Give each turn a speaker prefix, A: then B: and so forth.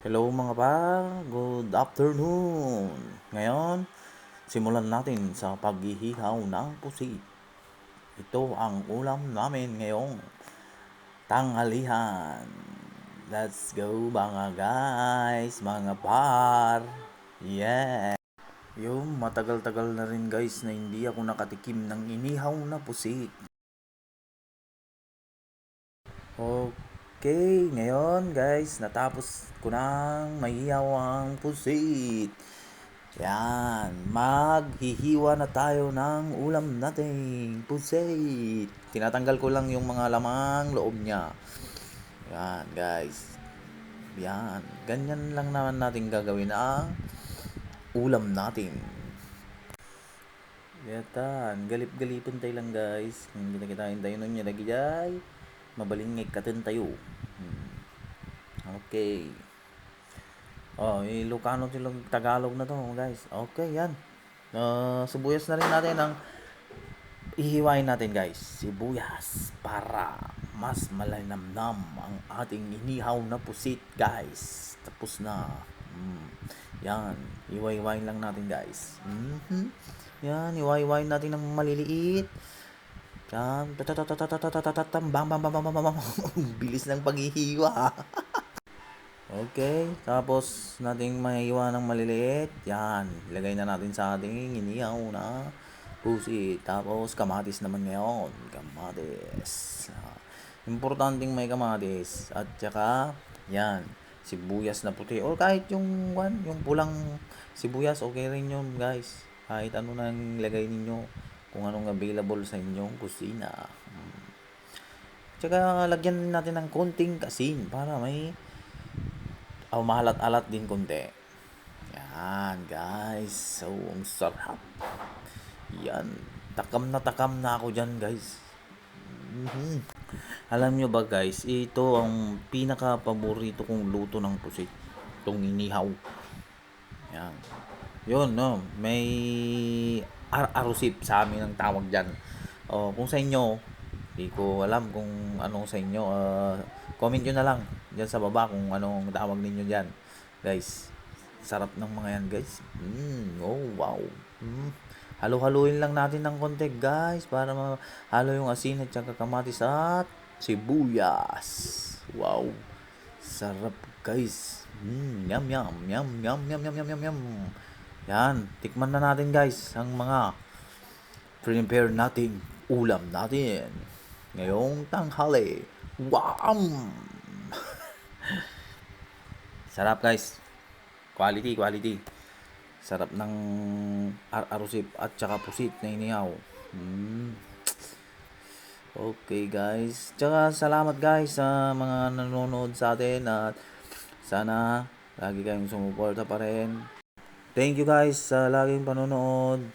A: Hello mga par, good afternoon. Ngayon, simulan natin sa paghihihaw ng pusit. Ito ang ulam namin ngayong tanghalihan. Let's go mga guys, mga par. Yeah. Yung matagal-tagal na rin guys na hindi ako nakatikim ng inihaw na pusit. Okay, ngayon guys, natapos ko nang mahihaw ang pusit. Yan, maghihiwa na tayo ng ulam nating pusit. Tinatanggal ko lang yung mga lamang loob niya. Yan, guys. Yan, ganyan lang naman natin gagawin ang ulam natin. Yatan, galip-galipin tayo lang guys. Hindi na kita hintayin nun niya lagi jay. Mabalingig katin tayo. Okay. Oh, Ilocano silang Tagalog na to guys. Okay, yan. Sibuyas na rin natin ang ihiwain natin guys. Sibuyas para mas malinamnam ang ating inihaw na pusit guys. Tapos na. Yan. Iwa-iwain lang natin guys. Yan. Iwa-iwain natin ng maliliit. Yan. Bam bam bam bam bam bam. Bilis ng paghihiwa. Okay, tapos nating maiiwan ng maliliit. Yan, ilagay na natin sa ating inihaw na pusit. Tapos kamatis naman ngayon. Kamatis. Importanteng may kamatis. At saka, yan, sibuyas na puti. Or kahit yung pulang sibuyas, okay rin yun guys. Kahit ano nang ilagay ninyo. Kung anong available sa inyong kusina. Tsaka lagyan natin ng konting asin para may mahalat-alat din konti. Yan, guys. So, ang sarap. Yan. Takam na ako dyan, guys. Alam nyo ba, guys, ito ang pinaka-paborito kong luto ng pusit. Itong inihaw. Yan. Yun, no. May arusip sa amin ang tawag dyan. Kung sa inyo, hindi ko alam kung anong sa inyo. Comment nyo na lang dyan sa baba kung anong tawag ninyo dyan. Guys, sarap ng mga yan guys. Oh wow. Halo-haluin lang natin ng konti guys para mahalo yung asin at saka kamatis at sibuyas. Wow. Sarap guys. Yum yum yum yum yum yum yum yum yum. Yan, tikman na natin guys ang mga prepare nating ulam natin ngayong tanghali. Wow! Sarap guys. Quality. Sarap ng arusip at saka pusit na inihaw. Okay guys. Tsaka salamat guys sa mga nanonood sa atin at sana lagi kayong sumuporta pa rin. Thank you guys sa laging panonood.